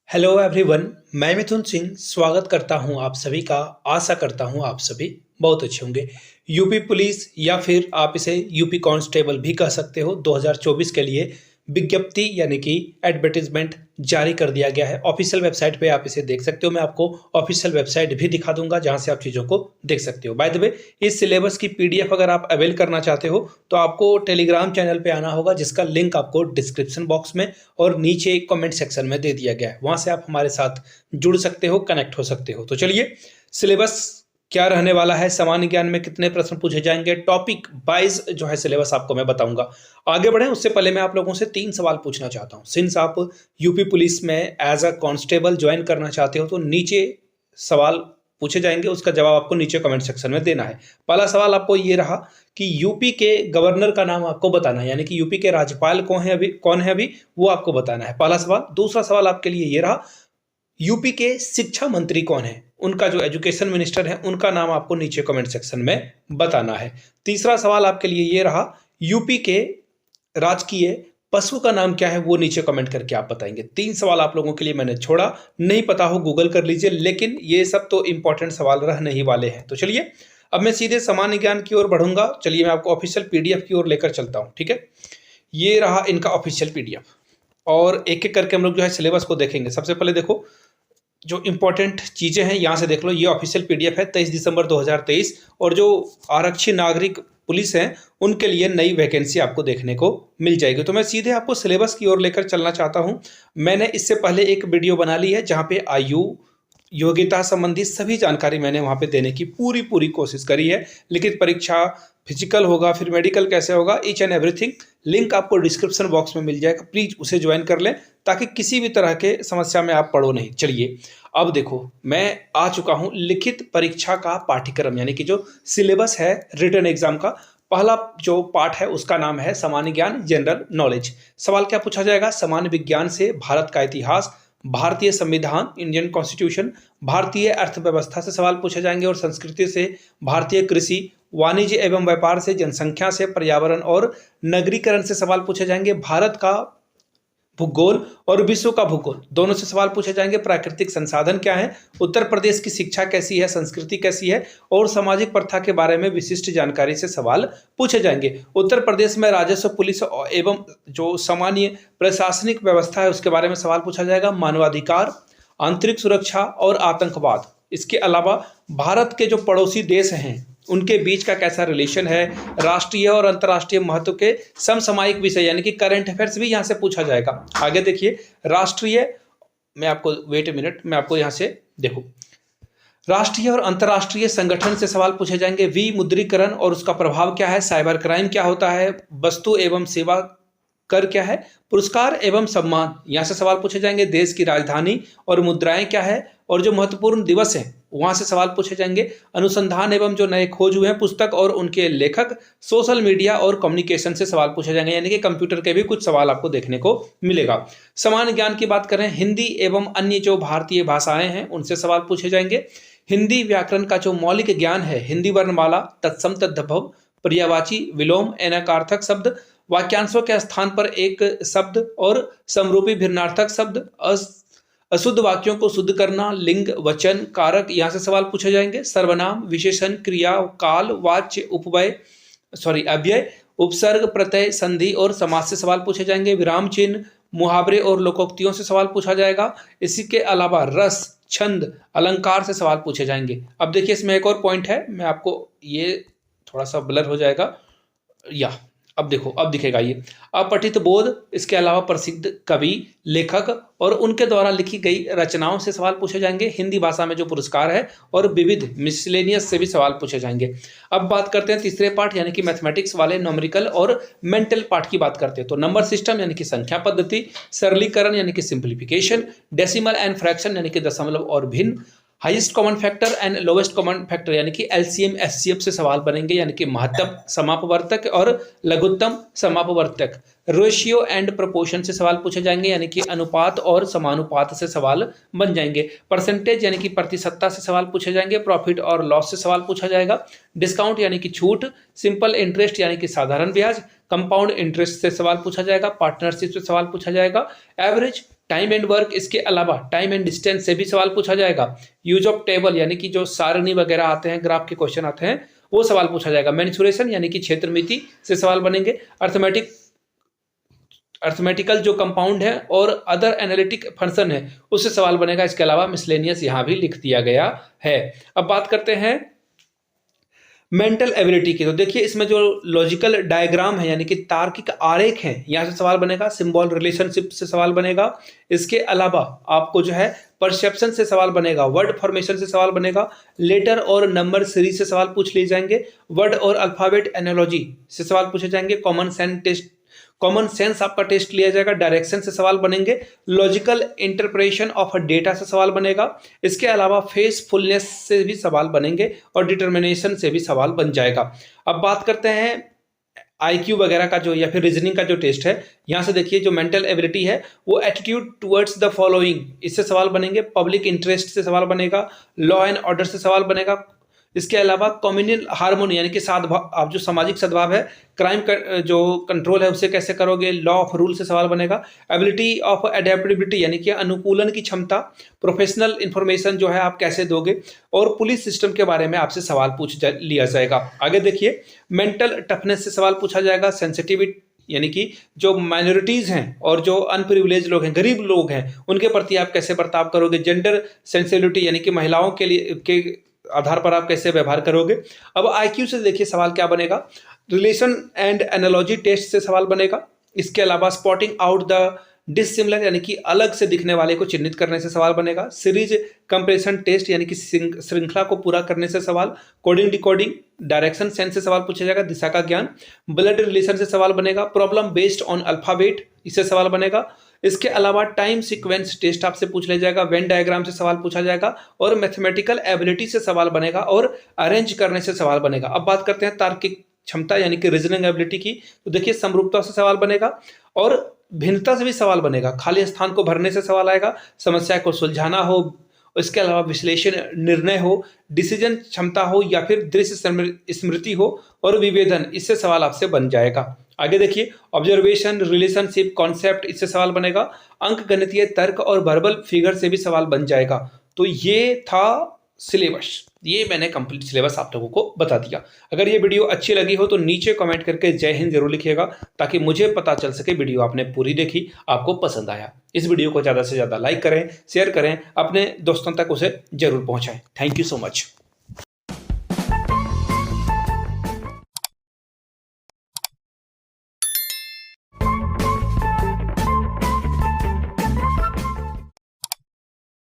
Hello everyone. मैं मिथुन सिंह स्वागत करता हूं आप सभी का। आशा करता हूं आप सभी बहुत अच्छे होंगे। यूपी पुलिस या फिर आप इसे यूपी कांस्टेबल भी कह सकते हो 2024 के लिए विज्ञप्ति यानी कि एडवर्टीजमेंट जारी कर दिया गया है। ऑफिशियल वेबसाइट पे आप इसे देख सकते हो। मैं आपको ऑफिशियल वेबसाइट भी दिखा दूंगा जहां से आप चीज़ों को देख सकते हो। बाय द वे, इस सिलेबस की पीडीएफ अगर आप अवेल करना चाहते हो तो आपको टेलीग्राम चैनल पे आना होगा, जिसका लिंक आपको डिस्क्रिप्शन बॉक्स में और नीचे कमेंट सेक्शन में दे दिया गया है। वहां से आप हमारे साथ जुड़ सकते हो, कनेक्ट हो सकते हो। तो चलिए, सिलेबस क्या रहने वाला है, सामान्य ज्ञान में कितने प्रश्न पूछे जाएंगे, टॉपिक वाइज जो है सिलेबस आपको मैं बताऊंगा। आगे बढ़े उससे पहले मैं आप लोगों से 3 सवाल पूछना चाहता हूं। सिंस आप यूपी पुलिस में एज अ कांस्टेबल ज्वाइन करना चाहते हो तो नीचे सवाल पूछे जाएंगे, उसका जवाब आपको नीचे कमेंट सेक्शन में देना है। पहला सवाल आपको ये रहा कि यूपी के गवर्नर का नाम आपको बताना है, यानी कि यूपी के राज्यपाल कौन है अभी वो आपको बताना है। पहला सवाल। दूसरा सवाल आपके लिए ये रहा, यूपी के शिक्षा मंत्री कौन है, उनका जो एजुकेशन मिनिस्टर है उनका नाम आपको नीचे कमेंट सेक्शन में बताना है। तीसरा सवाल आपके लिए ये रहा, यूपी के राजकीय पशु का नाम क्या है वो नीचे कमेंट करके आप बताएंगे। 3 सवाल आप लोगों के लिए मैंने छोड़ा, नहीं पता हो गूगल कर लीजिए, लेकिन ये सब तो इंपॉर्टेंट सवाल रहने ही वाले हैं। तो चलिए अब मैं सीधे सामान्य ज्ञान की ओर बढ़ूंगा। चलिए मैं आपको ऑफिशियल पीडीएफ की ओर लेकर चलता हूं, ठीक है। ये रहा इनका ऑफिशियल पीडीएफ और एक एक करके हम लोग जो है सिलेबस को देखेंगे। सबसे पहले देखो, जो इंपॉर्टेंट चीज़ें हैं यहाँ से देख लो। ये ऑफिशियल पीडीएफ है 23 दिसंबर 2023 और जो आरक्षी नागरिक पुलिस हैं उनके लिए नई वैकेंसी आपको देखने को मिल जाएगी। तो मैं सीधे आपको सिलेबस की ओर लेकर चलना चाहता हूँ। मैंने इससे पहले एक वीडियो बना ली है जहाँ पे आयु, योग्यता संबंधी सभी जानकारी मैंने वहाँ पे देने की पूरी कोशिश करी है। लिखित परीक्षा, फिजिकल होगा, फिर मेडिकल कैसे होगा, ईच एंड एवरीथिंग लिंक आपको डिस्क्रिप्शन बॉक्स में मिल जाएगा। प्लीज उसे ज्वाइन कर लें ताकि किसी भी तरह के समस्या में आप पड़ो नहीं। चलिए अब देखो, मैं आ चुका हूं लिखित परीक्षा का पाठ्यक्रम, यानी कि जो सिलेबस है रिटन एग्जाम का। पहला जो पार्ट है उसका नाम है सामान्य ज्ञान, जनरल नॉलेज। सवाल क्या पूछा जाएगा? सामान्य विज्ञान से भारत का इतिहास, भारतीय संविधान, इंडियन कॉन्स्टिट्यूशन, भारतीय अर्थव्यवस्था से सवाल पूछे जाएंगे और संस्कृति से भारतीय कृषि, वाणिज्य एवं व्यापार से, जनसंख्या से, पर्यावरण और नगरीकरण से सवाल पूछे जाएंगे। भारत का भूगोल और विश्व का भूगोल दोनों से सवाल पूछे जाएंगे। प्राकृतिक संसाधन क्या है, उत्तर प्रदेश की शिक्षा कैसी है, संस्कृति कैसी है और सामाजिक प्रथा के बारे में विशिष्ट जानकारी से सवाल पूछे जाएंगे। उत्तर प्रदेश में राजस्व, पुलिस एवं जो सामान्य प्रशासनिक व्यवस्था है उसके बारे में सवाल पूछा जाएगा। मानवाधिकार, आंतरिक सुरक्षा और आतंकवाद। इसके अलावा भारत के जो पड़ोसी देश हैं उनके बीच का कैसा रिलेशन है, राष्ट्रीय और अंतर्राष्ट्रीय महत्व के समसामयिक विषय यानी कि करंट अफेयर्स भी यहाँ से पूछा जाएगा। आगे देखिए, राष्ट्रीय, मैं आपको वेट ए मिनट, मैं आपको यहाँ से देखो, राष्ट्रीय और अंतर्राष्ट्रीय संगठन से सवाल पूछे जाएंगे। विमुद्रीकरण और उसका प्रभाव क्या है, साइबर क्राइम क्या होता है, वस्तु एवं सेवा कर क्या है, पुरस्कार एवं सम्मान, यहाँ से सवाल पूछे जाएंगे। देश की राजधानी और मुद्राएं क्या है और जो महत्वपूर्ण दिवस हैं वहां से सवाल पूछे जाएंगे। अनुसंधान एवं जो नए खोज हुए हैं, पुस्तक और उनके लेखक, सोशल मीडिया और कम्युनिकेशन से सवाल पूछे जाएंगे, यानी कि कंप्यूटर के भी कुछ सवाल आपको देखने को मिलेगा। सामान्य ज्ञान की बात करें, हिंदी एवं अन्य जो भारतीय भाषाएं हैं उनसे सवाल पूछे जाएंगे। हिंदी व्याकरण का जो मौलिक ज्ञान है, हिंदी वर्णमाला, तत्सम तद्भव, पर्यायवाची, विलोम, एनकार्थक शब्द, वाक्यांशों के स्थान पर एक शब्द और समरूपी भिन्नार्थक शब्द, अशुद्ध वाक्यों को शुद्ध करना, लिंग, वचन, कारक, यहाँ से सवाल पूछे जाएंगे। सर्वनाम, विशेषण, क्रिया, काल, वाच्य, अव्यय, उपसर्ग, प्रत्यय, संधि और समास से सवाल पूछे जाएंगे। विराम चिन्ह, मुहावरे और लोकोक्तियों से सवाल पूछा जाएगा। इसी के अलावा रस, छंद, अलंकार से सवाल पूछे जाएंगे। अब देखिए, इसमें एक और पॉइंट है, मैं आपको, ये थोड़ा सा ब्लर हो जाएगा, या अब देखो, अब दिखेगा ये, अपठित बोध, इसके अलावा प्रसिद्ध कवि, लेखक और उनके द्वारा लिखी गई रचनाओं से सवाल पूछे जाएंगे। हिंदी भाषा में जो पुरस्कार है और विविध मिसलेनियस से भी सवाल पूछे जाएंगे। अब बात करते हैं तीसरे पार्ट यानी कि मैथमेटिक्स वाले, न्यूमेरिकल और मेंटल पार्ट की बात करते हैं। तो नंबर सिस्टम यानी कि संख्या पद्धति, सरलीकरण यानी कि सिंप्लीफिकेशन, डेसिमल एंड फ्रैक्शन यानी कि दशमलव और भिन्न, highest common factor and lowest common factor यानी कि एलसीएम एचसीएफ से सवाल बनेंगे, यानी कि महत्तम समापवर्तक और लघुत्तम समापवर्तक। रेशियो एंड प्रोपोर्शन से सवाल पूछे जाएंगे, यानी कि अनुपात और समानुपात से सवाल बन जाएंगे। परसेंटेज यानी कि प्रतिशतता से सवाल पूछे जाएंगे। प्रॉफिट और लॉस से सवाल पूछा जाएगा। डिस्काउंट यानी कि छूट। सिंपल इंटरेस्ट यानी कि साधारण ब्याज। कंपाउंड इंटरेस्ट से सवाल पूछा जाएगा। पार्टनरशिप से सवाल पूछा जाएगा। एवरेज टाइम एंड वर्क, इसके अलावा टाइम एंड डिस्टेंस से भी सवाल पूछा जाएगा। यूज ऑफ टेबल यानी कि जो सारणी वगैरह आते हैं, ग्राफ के क्वेश्चन आते हैं, वो सवाल पूछा जाएगा। मेंसुरेशन यानी कि क्षेत्र मिति से सवाल बनेंगे। अर्थमेटिकल जो कंपाउंड है और अदर एनालिटिक फंक्शन है उससे सवाल बनेगा। इसके अलावा मिसलेनियस यहाँ भी लिख दिया गया है। अब बात करते हैं मेंटल एबिलिटी की। तो देखिए इसमें जो लॉजिकल डायग्राम है यानी कि तार्किक आरेख है, यहाँ से सवाल बनेगा। सिंबल रिलेशनशिप से सवाल बनेगा। इसके अलावा आपको जो है परसेप्शन से सवाल बनेगा। वर्ड फॉर्मेशन से सवाल बनेगा। लेटर और नंबर सीरीज से सवाल पूछ लिए जाएंगे। वर्ड और अल्फाबेट एनालॉजी से सवाल पूछे जाएंगे। कॉमन सेंस आपका टेस्ट लिया जाएगा। डायरेक्शन से सवाल बनेंगे। लॉजिकल इंटरप्रिटेशन ऑफ डेटा से सवाल बनेगा। इसके अलावा फेसफुलनेस से भी सवाल बनेंगे और डिटर्मिनेशन से भी सवाल बन जाएगा। अब बात करते हैं आईक्यू वगैरह का जो या फिर रीजनिंग का जो टेस्ट है। यहाँ से देखिए जो मेंटल एबिलिटी है वो एटीट्यूड टुवर्ड्स द फॉलोइंग, इससे सवाल बनेंगे। पब्लिक इंटरेस्ट से सवाल बनेगा। लॉ एंड ऑर्डर से सवाल बनेगा। इसके अलावा कम्युनल हार्मोनी यानी कि सद्भाव, आप जो सामाजिक सद्भाव है, क्राइम जो कंट्रोल है उससे कैसे करोगे, लॉ ऑफ रूल से सवाल बनेगा। एबिलिटी ऑफ एडेप्टेबिलिटी यानी कि अनुकूलन की क्षमता। प्रोफेशनल इंफॉर्मेशन जो है आप कैसे दोगे, और पुलिस सिस्टम के बारे में आपसे सवाल पूछ लिया जाएगा। आगे देखिए मेंटल टफनेस से सवाल पूछा जाएगा। सेंसिटिविटी यानी कि जो माइनॉरिटीज़ हैं और जो अनप्रिविलेज लोग हैं, गरीब लोग हैं, उनके प्रति आप कैसे बर्ताव करोगे। जेंडर सेंसिटिविटी यानी कि महिलाओं के लिए के आधार पर आप कैसे व्यवहार करोगे। अब आईक्यू से देखिए सवाल क्या बनेगा। रिलेशन एंड एनालॉजी टेस्ट से सवाल बनेगा। इसके अलावा स्पॉटिंग आउट द डिसिमिलर यानी कि अलग से दिखने वाले को चिन्हित करने से सवाल बनेगा। सीरीज कंप्रेशन टेस्ट यानी कि श्रृंखला को पूरा करने से सवाल। कोडिंग डिकोडिंग, डायरेक्शन सेंस से सवाल पूछा जाएगा। दिशा का ज्ञान। ब्लड रिलेशन से सवाल बनेगा। प्रॉब्लम बेस्ड ऑन अल्फाबेट, इससे सवाल बनेगा। इसके अलावा टाइम सीक्वेंस टेस्ट आपसे पूछ लिया जाएगा। वेन डायग्राम से सवाल पूछा जाएगा और मैथमेटिकल एबिलिटी से सवाल बनेगा और अरेंज करने से सवाल बनेगा। अब बात करते हैं तार्किक क्षमता यानी कि रीजनिंग एबिलिटी की। तो देखिए समरूपता से सवाल बनेगा और भिन्नता से भी सवाल बनेगा। खाली स्थान को भरने से सवाल आएगा। समस्या को सुलझाना हो, इसके अलावा विश्लेषण निर्णय हो, डिसीजन क्षमता हो या फिर दृश्य स्मृति हो और विभेदन, इससे सवाल आपसे बन जाएगा। आगे देखिए ऑब्जर्वेशन, रिलेशनशिप, कॉन्सेप्ट, इससे सवाल बनेगा। अंक गणितीय तर्क और वर्बल फिगर से भी सवाल बन जाएगा। तो ये था सिलेबस, ये मैंने कंप्लीट सिलेबस आप लोगों को बता दिया। अगर ये वीडियो अच्छी लगी हो तो नीचे कमेंट करके जय हिंद जरूर लिखिएगा ताकि मुझे पता चल सके वीडियो आपने पूरी देखी, आपको पसंद आया। इस वीडियो को ज़्यादा से ज़्यादा लाइक करें, शेयर करें, अपने दोस्तों तक उसे जरूर पहुंचाएं। Thank you so much.